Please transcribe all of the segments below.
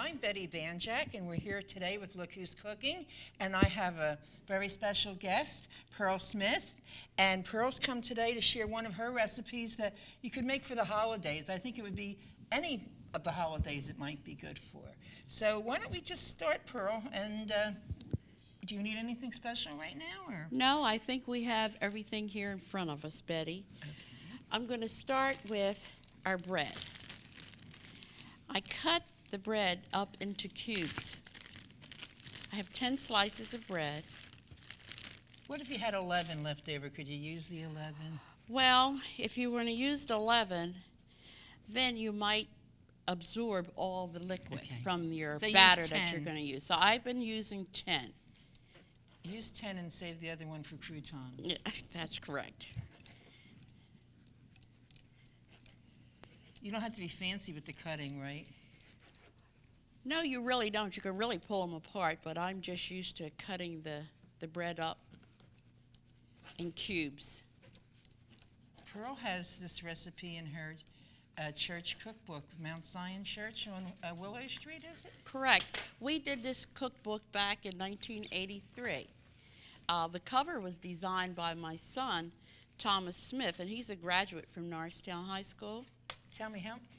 I'm Betty Banjack, and we're here today with Look Who's Cooking, and I have a very special guest, Pearl Smith, and Pearl's come today to share one of her recipes that you could make for the holidays. I think it would be any of the holidays it might be good for. So why don't we just start, Pearl, and do you need anything special right now? Or? No, I think we have everything here in front of us, Betty. Okay. I'm going to start with our bread. I cut the bread up into cubes. I have 10 slices of bread. What if you had 11 left over? Could you use the 11? Well, if you were to use the 11, then you might absorb all the liquid from your batter that you're going to use. So I've been using 10. Use 10 and save the other one for croutons. Yeah, that's correct. You don't have to be fancy with the cutting, right? No, you really don't. You can really pull them apart, but I'm just used to cutting the bread up in cubes. Pearl has this recipe in her church cookbook, Mount Zion Church on Willow Street, is it? Correct. We did this cookbook back in 1983. The cover was designed by my son, Thomas Smith, and he's a graduate from Norristown High School.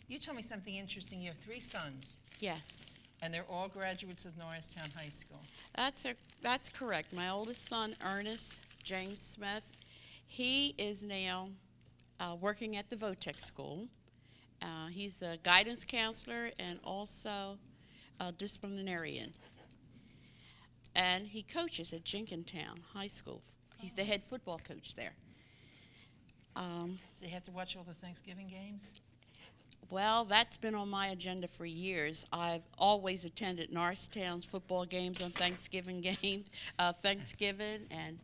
You told me something interesting. You have 3 sons. Yes. And they're all graduates of Norristown High School. That's correct. My oldest son, Ernest James Smith, he is now working at the Votech School. He's a guidance counselor and also a disciplinarian. And he coaches at Jenkintown High School. He's the head football coach there. So you have to watch all the Thanksgiving games? Well, that's been on my agenda for years. I've always attended Norristown's football games on Thanksgiving, and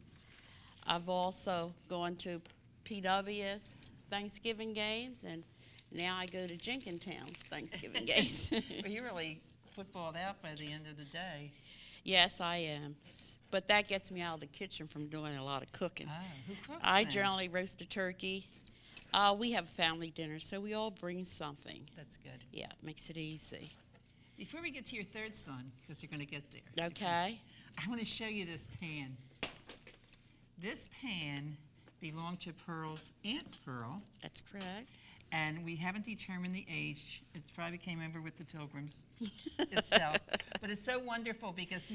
I've also gone to PW's Thanksgiving games, and now I go to Jenkintown's Thanksgiving games. Well, you're really footballed out by the end of the day. Yes, I am. But that gets me out of the kitchen from doing a lot of cooking. Who cooks I then? generally roast a turkey. We have a family dinner, so we all bring something. That's good. Yeah, it makes it easy. Before we get to your 3rd son, because you're going to get there. Okay. I want to show you this pan. This pan belonged to Pearl's Aunt Pearl. That's correct. And we haven't determined the age. It probably came over with the Pilgrims itself. But it's so wonderful because,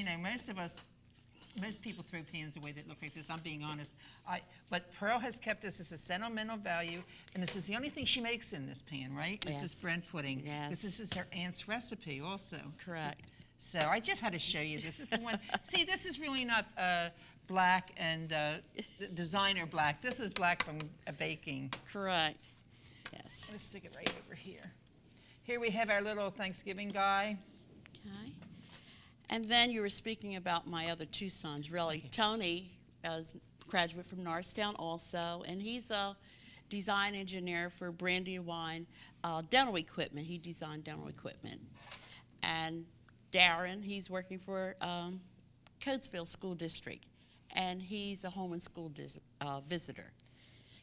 most people throw pans away that look like this. I'm being honest. But Pearl has kept this as a sentimental value, and this is the only thing she makes in this pan, right? Yes. This is Brent pudding. Yes. This is her aunt's recipe also. Correct. So I just had to show you this. It's the one. See, this is really not black and designer black. This is black from baking. Correct. Yes. Let's stick it right over here. Here we have our little Thanksgiving guy. Okay. And then you were speaking about my other 2 sons, really. Okay. Tony is a graduate from Norristown also, and he's a design engineer for Brandywine dental equipment. He designed dental equipment. And Darren, he's working for Coatesville School District, and he's a home and school visitor.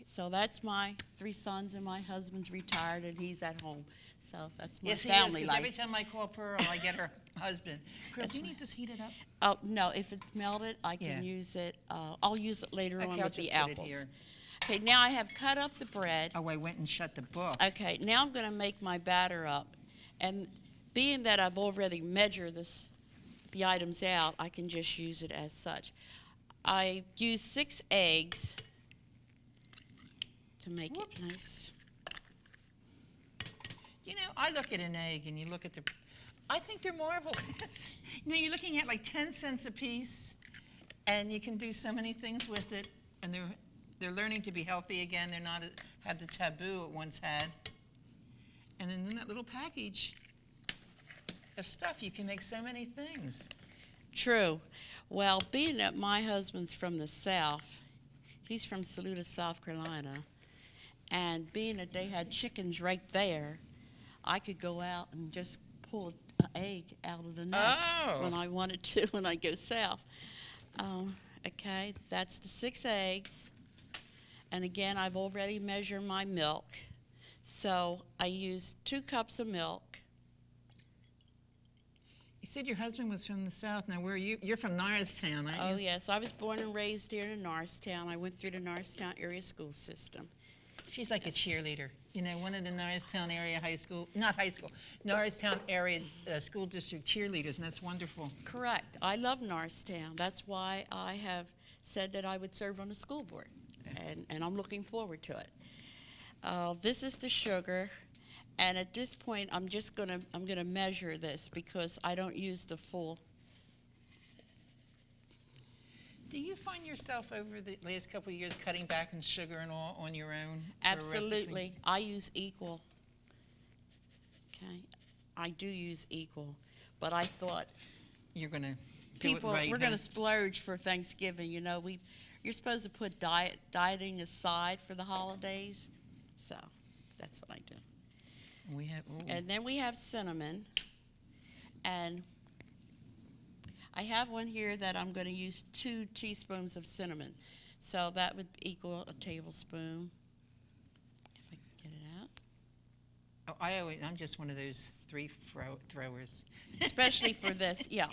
So that's my 3 sons, and my husband's retired, and he's at home. So that's my family life. Every time I call Pearl, I get her husband. Pearl, do you need this heated up? Oh, no, if it's melted, I can use it. I'll use it later on with the apples. Here. Okay, now I have cut up the bread. Oh, I went and shut the book. Okay, now I'm going to make my batter up. And being that I've already measured the items out, I can just use it as such. I use 6 eggs to make it nice. I look at an egg and you look at I think they're marvelous. You're looking at like 10 cents a piece, and you can do so many things with it, and they're learning to be healthy again. They're not had the taboo it once had. And then in that little package of stuff, you can make so many things. True. Well, being that my husband's from the South, he's from Saluda, South Carolina, and being that they had chickens right there, I could go out and just pull an egg out of the nest when I wanted to when I go south. Okay, that's the 6 eggs. And again, I've already measured my milk. So I used 2 cups of milk. said your husband was from the South. Now, where are you? You're from Norristown, aren't you? Oh, yes. I was born and raised here in Norristown. I went through the Norristown area school system. She's like a cheerleader. You know, one of the Norristown area Norristown area school district cheerleaders, and that's wonderful. Correct. I love Norristown. That's why I have said that I would serve on the school board, and I'm looking forward to it. This is the sugar, and at this point, I'm gonna measure this because I don't use the full. Do you find yourself over the last couple of years cutting back on sugar and all on your own? For a recipe? Absolutely. I use equal. Okay. I do use equal, but I thought You're going to do people it right, we're huh? going to splurge for Thanksgiving. You know, you're supposed to put dieting aside for the holidays, so that's what I do. We have, And then we have cinnamon, and I have one here that I'm going to use 2 teaspoons of cinnamon, so that would equal a tablespoon. If I can get it out. I'm just one of those throwers. Especially for this, yeah.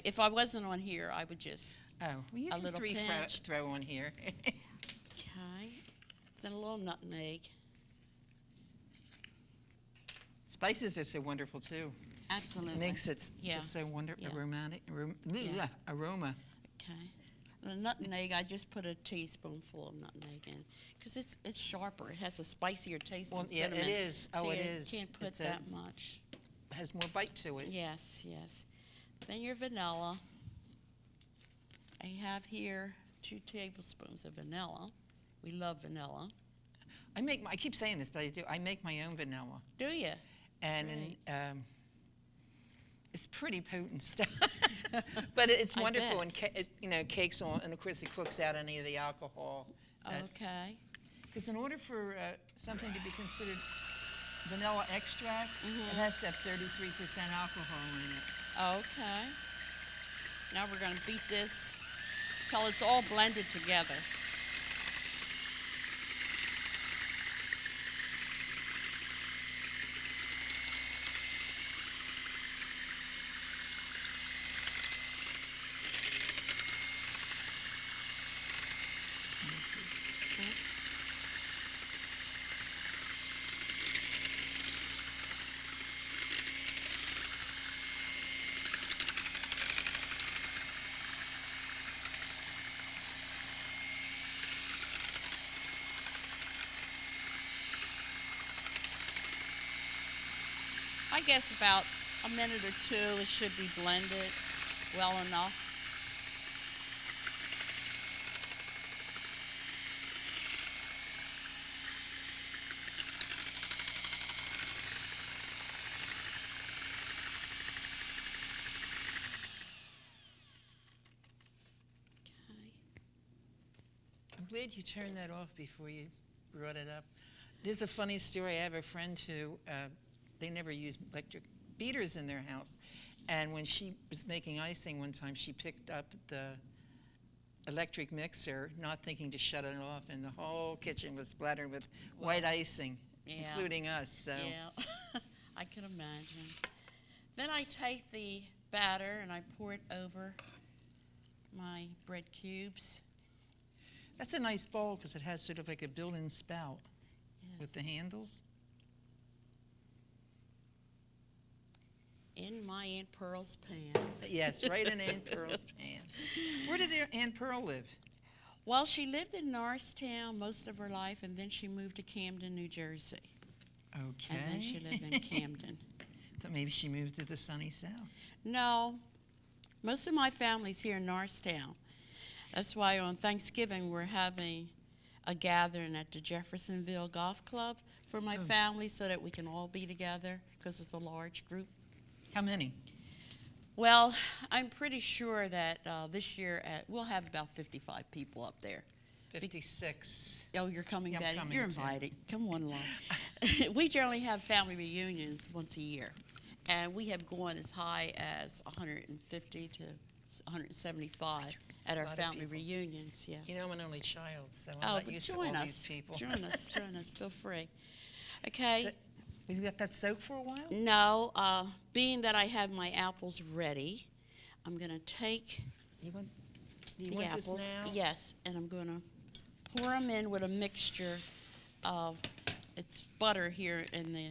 If I wasn't on here, I would just. Oh, well, you A can little pinch. throw on here. Okay. Then a little nutmeg. Spices are so wonderful too. Absolutely. Makes it Yeah. just so wonderful, Yeah. aromatic, Yeah. aroma. Okay. The nutmeg, I just put a teaspoonful of nutmeg in because it's sharper. It has a spicier taste Well, than yeah, cinnamon. it is. So It you is. can't put It's that much. has more bite to it. Yes, yes. Then your vanilla. I have here 2 tablespoons of vanilla. We love vanilla. I keep saying this, but I do. I make my own vanilla, Do you? and Great. it's pretty potent stuff. But it's I wonderful, bet. and cakes on, and of course it cooks out any of the alcohol. Okay. Because in order for something to be considered vanilla extract, Mhm. it has to have 33% alcohol in it. Okay. Now we're going to beat this till it's all blended together. I guess about a minute or 2 it should be blended well enough. Okay. I'm glad you turned that off before you brought it up. There's a funny story. I have a friend who, they never use electric beaters in their house. And when she was making icing one time, she picked up the electric mixer, not thinking to shut it off, and the whole kitchen was splattered with white icing, Yeah. including us. So Yeah, I can imagine. Then I take the batter and I pour it over my bread cubes. that's a nice bowl because it has sort of like a built-in spout Yes. with the handles. In my Aunt Pearl's pan. Yes, right in Aunt Pearl's pan. Where did Aunt Pearl live? Well, she lived in Norristown most of her life, and then she moved to Camden, New Jersey. Okay. And then she lived in Camden. Thought maybe she moved to the sunny south. No, most of my family's here in Norristown. That's why on Thanksgiving we're having a gathering at the Jeffersonville Golf Club for my Oh. family so that we can all be together because it's a large group. How many? Well, I'm pretty sure that this year we'll have about 55 people up there. 56. Oh, you're coming, Yeah, I'm Betty? coming You're too. invited. Come on along. We generally have family reunions once a year, and we have gone as high as 150 to 175 at our Lot of family people. reunions. Yeah. You know, I'm an only child, so I'm Oh, not but used to all join these us. people. Join us. Join us. Feel free. Okay. So, You got that soaked for a while? No, being that I have my apples ready, I'm going to take Do you the want this apples. now? Yes, and I'm going to pour them in with a mixture of, it's butter here in the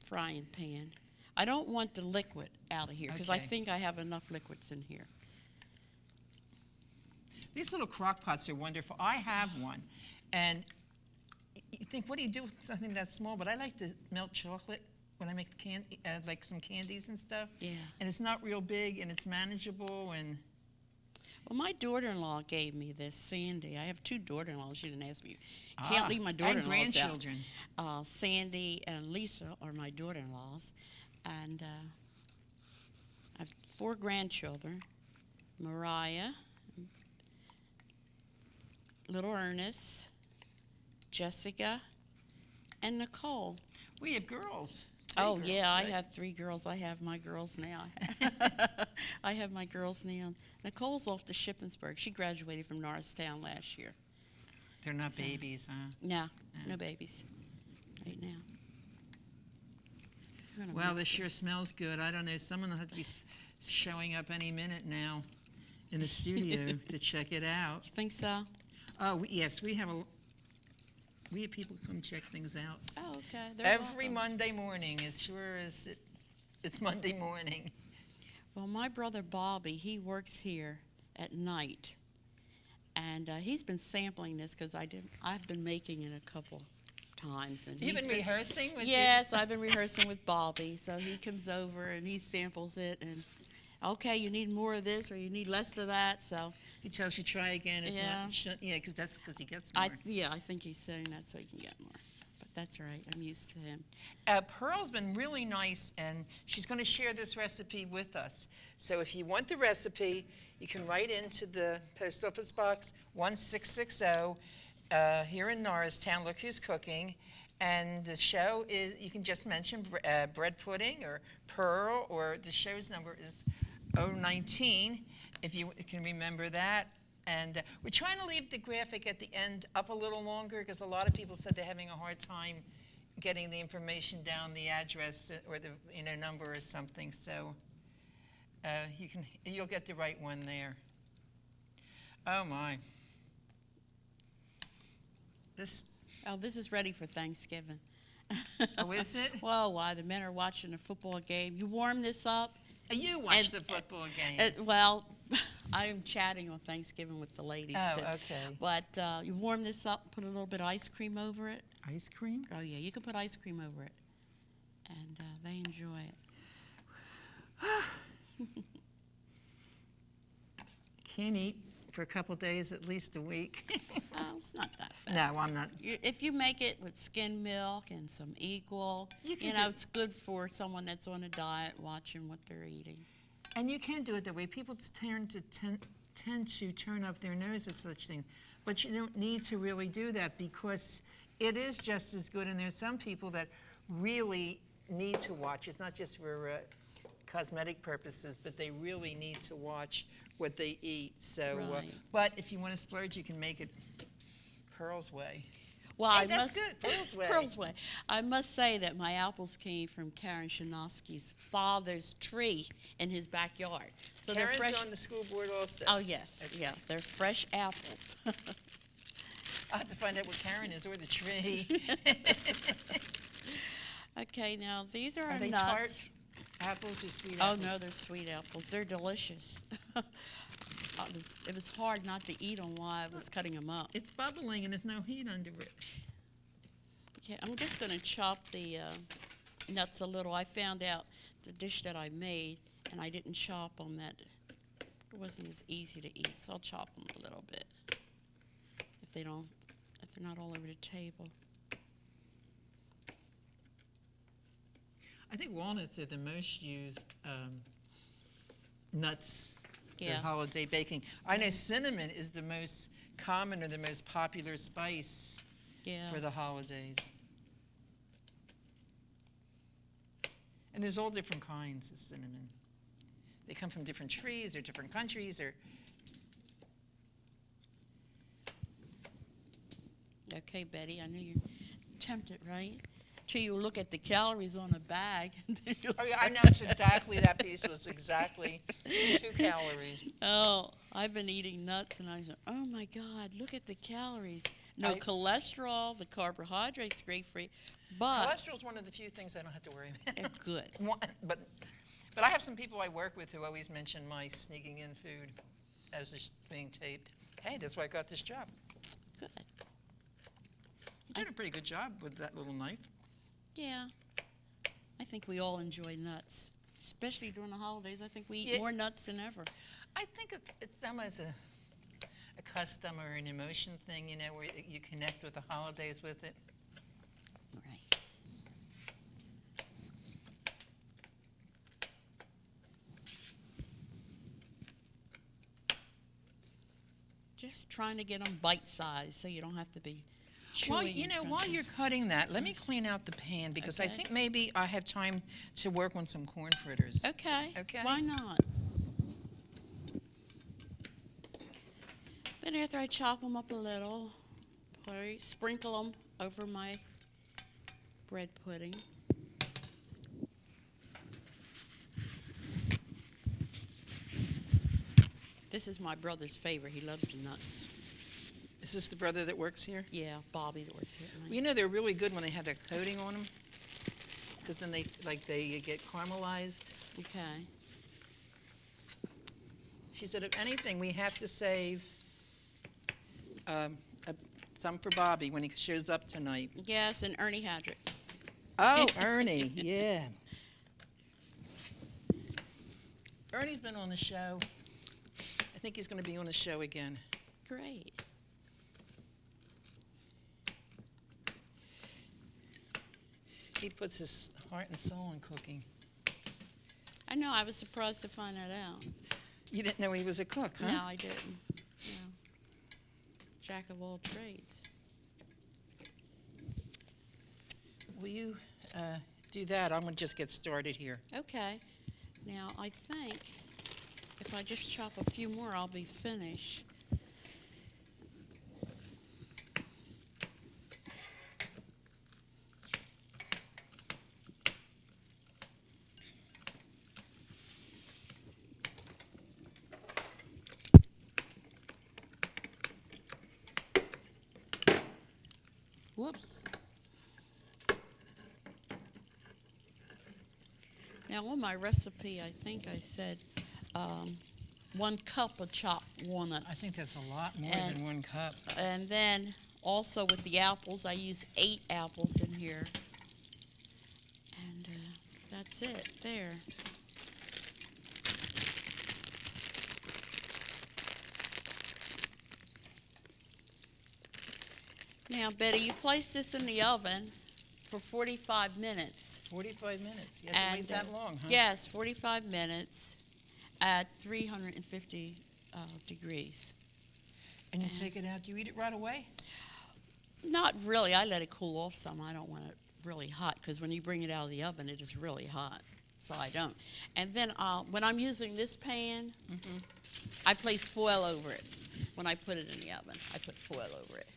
frying pan. I don't want the liquid out of here because I Okay. think I have enough liquids in here. These little crock pots are wonderful. I have one. And you think, what do you do with something that small? But I like to melt chocolate when I make like some candies and stuff. Yeah. And it's not real big, and it's manageable. And Well, my daughter-in-law gave me this, Sandy. I have 2 daughter-in-laws. She didn't ask me. Can't leave my daughter-in-laws and grandchildren. out. Sandy and Lisa are my daughter-in-laws. And I have 4 grandchildren. Mariah, little Ernest, Jessica, and Nicole. We have girls. Oh, Girls, yeah, right? I have 3 girls. I have my girls now. I have my girls now. Nicole's off to Shippensburg. She graduated from Norristown last year. They're not So- babies, huh? No, No. no babies right now. So we're gonna Well, mix this sure smells good. I don't know. Someone will have to be showing up any minute now in the studio to check it out. You think so? Oh, yes, we have people come check things out. Oh, okay. They're Every welcome. Monday morning, as sure as it's Monday morning. Well, my brother Bobby, he works here at night, and he's been sampling this because I've been making it a couple times, and You've he's been rehearsing with Yes, I've been rehearsing with Bobby, so he comes over and he samples it, and okay, you need more of this or you need less of that, so He tells you try again. It's Yeah. not, yeah, because that's because he gets more. I think he's saying that so he can get more, but that's all right. I'm used to him. Pearl's been really nice, and she's going to share this recipe with us. So if you want the recipe, you can write into the Post Office Box 1660 here in Norristown. Look Who's Cooking. And the show is, you can just mention bread pudding or Pearl, or the show's number is 019, if you can remember that. And we're trying to leave the graphic at the end up a little longer because a lot of people said they're having a hard time getting the information down, the address or the number or something. So you'll get the right one there. Oh my! This. Oh, this is ready for Thanksgiving. Oh, is it? Well, why the men are watching a football game. You warm this up. You watch And- the football game. Well, I'm chatting on Thanksgiving with the ladies too. Oh, okay. But you warm this up, put a little bit of ice cream over it. Ice cream? Oh yeah, you can put ice cream over it, and they enjoy it. Can't eat for a couple days, at least a week. Oh, it's not that bad. No, I'm not. If you make it with skim milk and some Equal, You can you know, do- it's good for someone that's on a diet watching what they're eating. And you can do it that way. People tend to turn up their nose at such things. But you don't need to really do that because it is just as good. And there's some people that really need to watch. It's not just for cosmetic purposes, but they really need to watch what they eat. So, Right. but if you want to splurge, you can make it Pearl's way. Well, Hey, I that's must, good. Pearl's way. Pearl's way. I must say that my apples came from Karen Shinosky's father's tree in his backyard. So Karen's they're fresh. on the school board also. Oh yes, Okay. yeah, they're fresh apples. I'll have to find out what Karen is or the tree. Okay, now these are, Are our they nuts. tart apples or sweet Oh apples? no, they're sweet apples. They're delicious. It was hard not to eat them while I was cutting them up. It's bubbling and there's no heat under it. Okay, I'm just going to chop the nuts a little. I found out the dish that I made, and I didn't chop them. That it wasn't as easy to eat, so I'll chop them a little bit. If they're not all over the table. I think walnuts are the most used nuts for Yeah. holiday baking. I know cinnamon is the most common or the most popular spice Yeah. for the holidays. And there's all different kinds of cinnamon. They come from different trees or different countries or Okay, Betty, I know you're tempted, right? till you look at the calories on the bag. And then you'll Oh, yeah, I say- know it's exactly, that piece was exactly 2 calories. Oh, I've been eating nuts, and I said, oh my God, look at the calories. No I- cholesterol, the carbohydrates grape-free, but Cholesterol's one of the few things I don't have to worry they're about. good. But I have some people I work with who always mention my sneaking in food as it's being taped. Hey, that's why I got this job. Good. You did a pretty good job with that little knife. Yeah. I think we all enjoy nuts, especially during the holidays. I think we eat Yeah. more nuts than ever. I think it's almost a custom or an emotion thing, you know, where you connect with the holidays with it. Right. Just trying to get them bite-sized so you don't have to be chewing. Well, you and know, while crunching. you're cutting that, let me clean out the pan because I Okay. think maybe I have time to work on some corn fritters. Okay. Okay. Why not? Then after I chop them up a little, sprinkle them over my bread pudding. This is my brother's favorite. He loves the nuts. Is this the brother that works here? Yeah, Bobby that works here at Well, night. you know, they're really good when they have that coating on them because then they get caramelized. Okay. She said, if anything, we have to save um, some for Bobby when he shows up tonight. Yes, and Ernie Hadrick. Oh, Ernie, yeah. Ernie's been on the show. I think he's going to be on the show again. Great. He puts his heart and soul in cooking. I know. I was surprised to find that out. You didn't know he was a cook, huh? No, I didn't. No. Jack of all trades. Will you do that? I'm going to just get started here. Okay. Now, I think if I just chop a few more, I'll be finished. Whoops. Now, on my recipe, I think I said 1 cup of chopped walnuts. I think that's a lot more And- than 1 cup. And then also with the apples, I use 8 apples in here. And that's it there. Now, Betty, you place this in the oven for 45 minutes. 45 minutes. You have to wait that long, huh? Yes, 45 minutes at 350 degrees. And you take it out. Do you eat it right away? Not really. I let it cool off some. I don't want it really hot because when you bring it out of the oven, it is really hot. So I don't. And then when I'm using this pan, Mm-hmm. I place foil over it. When I put it in the oven, I put foil over it.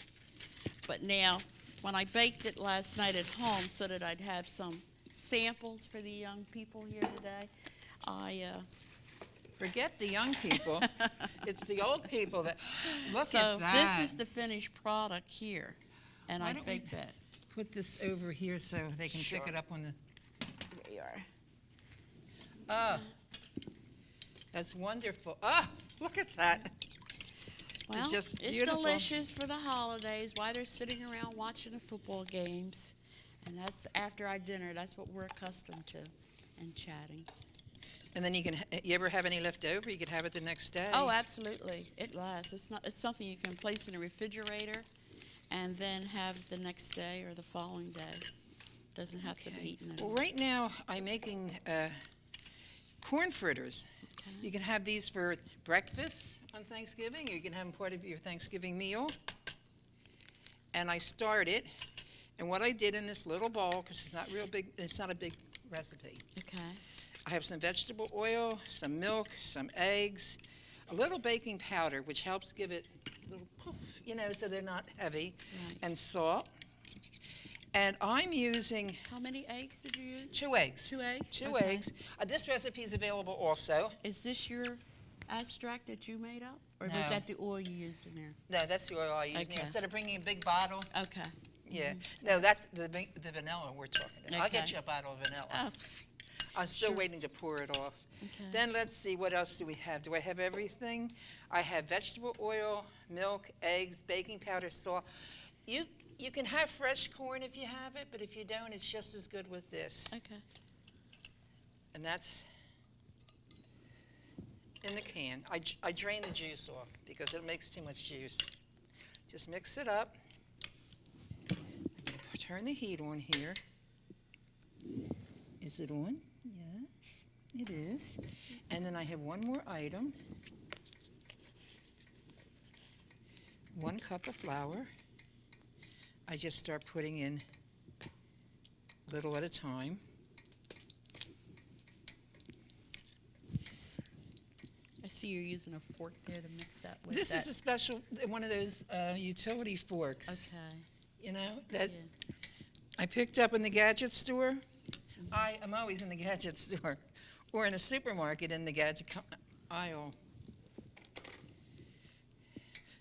But now, when I baked it last night at home so that I'd have some samples for the young people here today, Forget the young people. It's the old people that look so at that. this is the finished product here, and Why I don't we- baked that. Put this over here so they can pick Sure. it up on the. There you are. Oh, that's wonderful. Ah, look at that. Well, just it's beautiful. delicious for the holidays while they're sitting around watching the football games. And that's after our dinner. That's what we're accustomed to, and chatting. And then you ever have any left over? You could have it the next day. Oh, absolutely. It lasts. It's something you can place in a refrigerator and then have the next day or the following day. Doesn't have to be eaten. Well, right now I'm making corn fritters. Okay. You can have these for breakfast on Thanksgiving, or you can have them part of your Thanksgiving meal. And I started, and what I did in this little bowl, because it's not real big, it's not a big recipe. Okay. I have some vegetable oil, some milk, some eggs, a little baking powder, which helps give it a little poof, so they're not heavy, Right. and salt. And I'm using How many eggs did you use? 2 eggs. 2 eggs? Two Okay. eggs. This recipe is available also. Is this your extract that you made up? Or No. was that the oil you used in there? No, that's the oil I use now. Okay. Instead of bringing a big bottle. Okay. Yeah. No, that's the vanilla we're talking about. I'll get Okay. you a bottle of vanilla. Oh, I'm still sure. waiting to pour it off. okay. Then let's see, what else do we have? Do I have everything? I have vegetable oil, milk, eggs, baking powder, salt. You can have fresh corn if you have it, but if you don't, it's just as good with this. Okay. And that's in the can. I drain the juice off because it makes too much juice. Just mix it up. I'm going to turn the heat on here. Is it on? Yes, it is. And then I have one more item. 1 cup of flour. I just start putting in little at a time. I see you're using a fork there to mix that with This that. is a special, one of those utility forks, Okay. you know, that Yeah. I picked up in the gadget store. I am always in the gadget store or in a supermarket in the gadget aisle.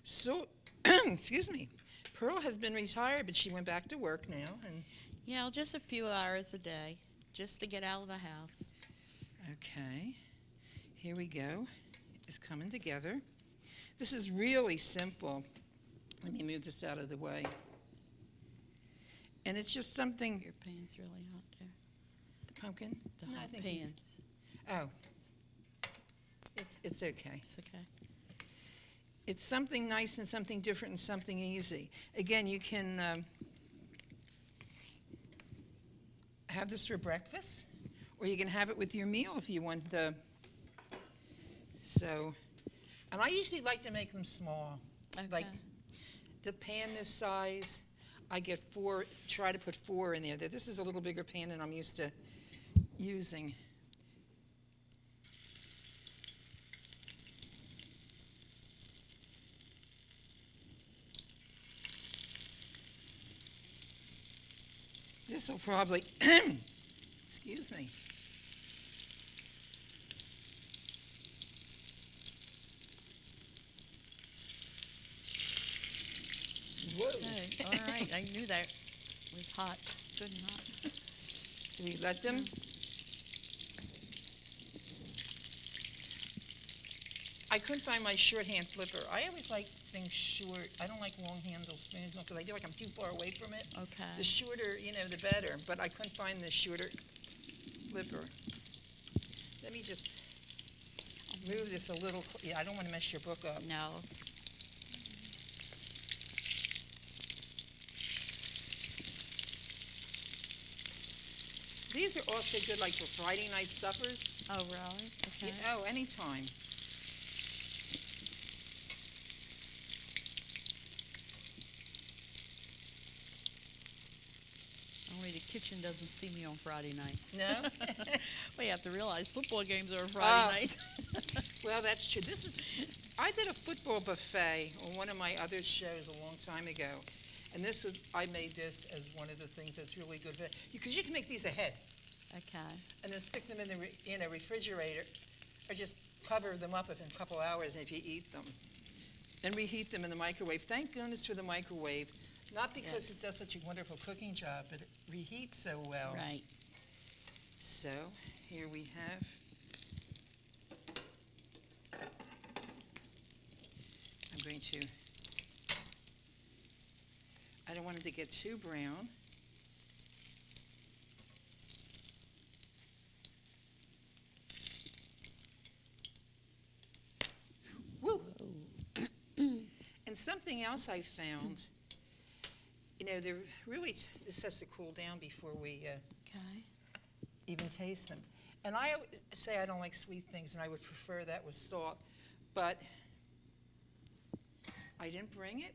So, excuse me, Pearl has been retired, but she went back to work now. And Yeah, just a few hours a day, just to get out of the house. okay, here we go. It's coming together. This is really simple. Let me move this out of the way. And it's just something. Your pan's really hot there. The pumpkin? The No, I hot think he's- pan. Oh, it's okay. It's okay. It's something nice and something different and something easy. Again, you can have this for breakfast, or you can have it with your meal if you want the. So, and I usually like to make them small. Okay. Like the pan this size, I get 4. Try to put 4 in there. This is a little bigger pan than I'm used to using. This will probably, excuse me. Whoa. Okay. All right. I knew that was hot. Good and hot. Do we let them? I couldn't find my shorthand flipper. I always like things short. I don't like long handle spoons because I feel like I'm too far away from it. Okay. The shorter, the better. But I couldn't find the shorter flipper. Let me just move this a little. Yeah, I don't want to mess your book up. No. These are also good, like for Friday night suppers. Oh, really? Okay. Yeah, oh, anytime. Only the kitchen doesn't see me on Friday night. No? Well, you have to realize football games are on Oh. Friday night. Well, that's true. I did a football buffet on one of my other shows a long time ago. And I made this as one of the things that's really good for it. Because you can make these ahead Okay. and then stick them in the refrigerator or just cover them up in a couple hours if you eat them. Then reheat them in the microwave. Thank goodness for the microwave. Not because it does such a wonderful cooking job, but it reheats so well. Right. So here we have. I'm going to. I don't want it to get too brown. Woo! And something else I found, they're really, this has to cool down before we Okay. even taste them. And I always say I don't like sweet things, and I would prefer that with salt, but I didn't bring it.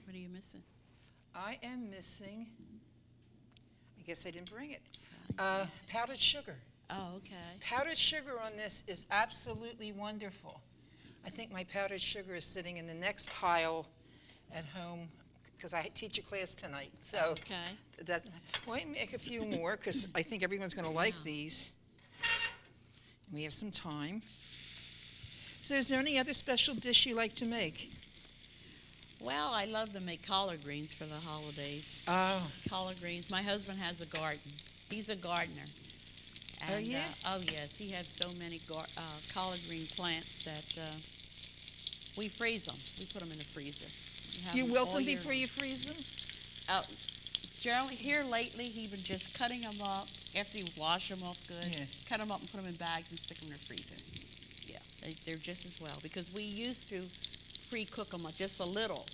What are you missing? I am missing, I guess I didn't bring it, Okay. powdered sugar. Oh, okay. Powdered sugar on this is absolutely wonderful. I think my powdered sugar is sitting in the next pile at home because I teach a class tonight. So Okay. that, well, I make a few more because I think everyone's going to like Yeah. these. We have some time. So is there any other special dish you like to make? Well, I love to make collard greens for the holidays. Oh, Collard greens. My husband has a garden. He's a gardener. Oh, And, yeah? oh, yes. He has so many collard green plants that we freeze them. We put them in the freezer. Have you wilt all them year before you freeze them? long. Generally, here lately, he's been just cutting them up after you wash them off good. Yeah. Cut them up and put them in bags and stick them in the freezer. Yeah, they're just as well because we used to pre-cook them just a little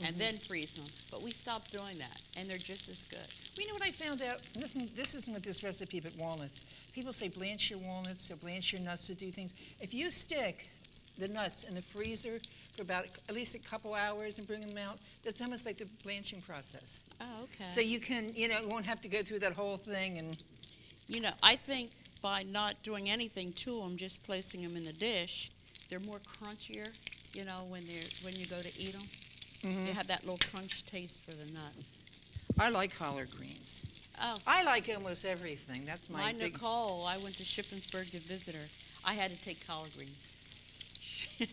and then freeze them, but we stopped doing that, and they're just as good. You know what I found out? This isn't with this recipe, but walnuts. People say blanch your walnuts or blanch your nuts to do things. If you stick the nuts in the freezer for about at least a couple hours and bring them out, that's almost like the blanching process. Oh, okay. So you can, you won't have to go through that whole thing. And I think by not doing anything to them, just placing them in the dish, they're more crunchier. When you go to eat them, they have that little crunch taste for the nuts. I like collard greens. Oh, I like almost everything. That's my big. Nicole, I went to Shippensburg to visit her. I had to take collard greens.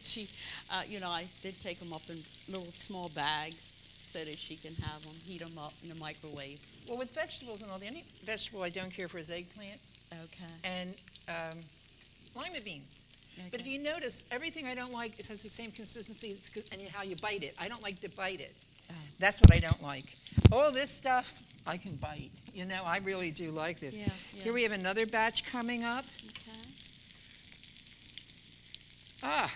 She, I did take them up in little small bags so that she can have them, heat them up in the microwave. Well, with vegetables and all, the only vegetable I don't care for is eggplant Okay. and lima beans. Okay. But if you notice, everything I don't like has the same consistency it's good, and how you bite it. I don't like to bite it. Oh. That's what I don't like. All this stuff, I can bite. I really do like this. Yeah. Here we have another batch coming up. Okay.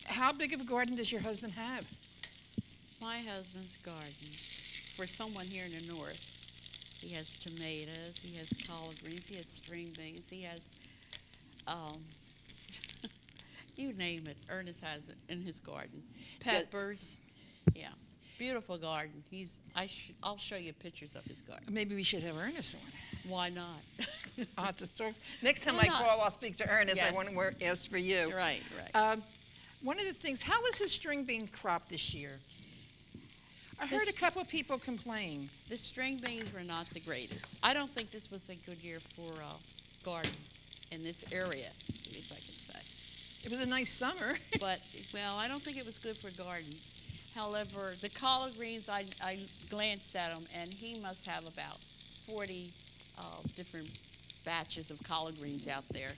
How big of a garden does your husband have? My husband's garden, for someone here in the north, he has tomatoes, he has collard greens, he has string beans, he has, you name it, Ernest has it in his garden. Peppers, yeah, beautiful garden. I'll show you pictures of his garden. Maybe we should have Ernest on. Why not? I'll have to talk. Next time Why I not? call, I'll speak to Ernest. Yes. I want to ask for you. Right. One of the things, how was his string bean crop this year? I heard a couple of people complain. The string beans were not the greatest. I don't think this was a good year for gardens in this area, at least I can say. It was a nice summer. But, I don't think it was good for gardens. However, the collard greens, I glanced at them, and he must have about 40 different batches of collard greens out there.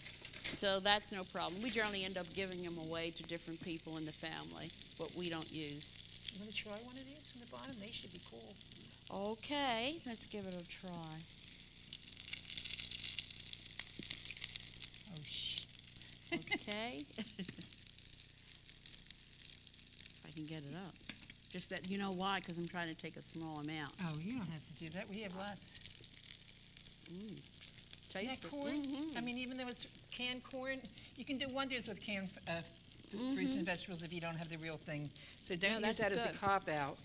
So that's no problem. We generally end up giving them away to different people in the family, what we don't use. You want to try one of these from the bottom? They should be cool. Okay, let's give it a try. Oh, Okay. If I can get it up. Just that, you know why? Because I'm trying to take a small amount. Oh, you don't have to do that. We have lots. Taste That it. corn? Mhm. I mean, even though it's canned corn, you can do wonders with canned fruits and vegetables if you don't have the real thing. So don't use that's that as a good. cop-out.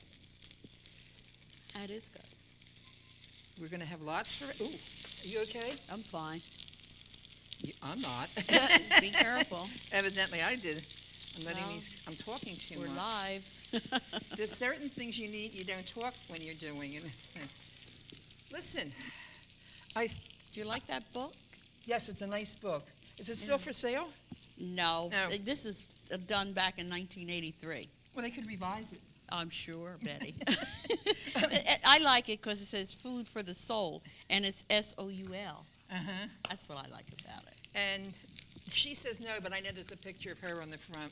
That is good. We're going to have lots for. Ooh, are you okay? I'm fine. I'm not. Be careful. Evidently, I did. Well, I'm talking too We're much. live. There's certain things you don't talk when you're doing. And listen, Do you like that book? yes, it's a nice book. Is it still for sale? No. No. This is done back in 1983. Well, they could revise it. I'm sure, Betty. I like it because it says food for the soul, and it's SOUL. Uh-huh. That's what I like about it. And she says no, but I know there's a picture of her on the front.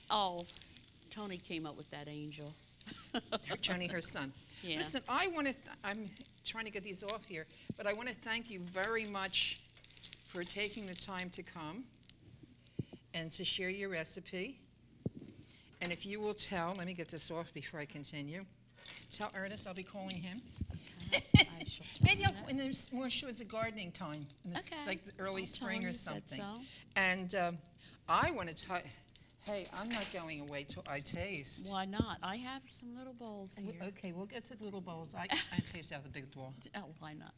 Oh, Tony came up with that angel. Tony, her son. Yeah. Listen, I'm trying to get these off here, but I want to thank you very much for taking the time to come and to share your recipe. And if you will let me get this off before I continue. Tell Ernest I'll be calling him. I shall tell Maybe him I'll, that. when there's more sure it's a gardening time, Okay. like the early I'll tell spring him or you said something. so. And I want to tell. Hey, I'm not going away till I taste. Why not? I have some little bowls here. Okay, we'll get to the little bowls. I taste out the big bowl. Oh, why not?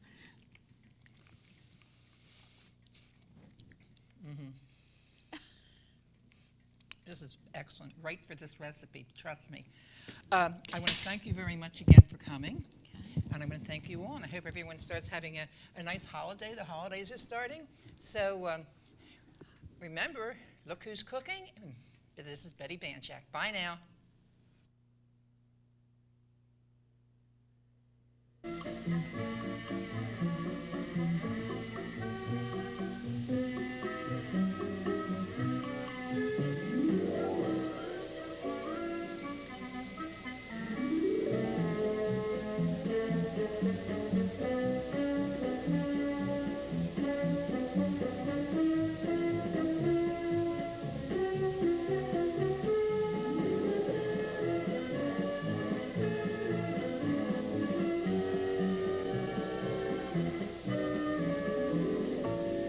The This is excellent, right for this recipe, trust me. I want to thank you very much again for coming. Okay. And I'm going to thank you all, and I hope everyone starts having a nice holiday. The holidays are starting. So remember, look who's cooking. This is Betty Banjack. Bye now.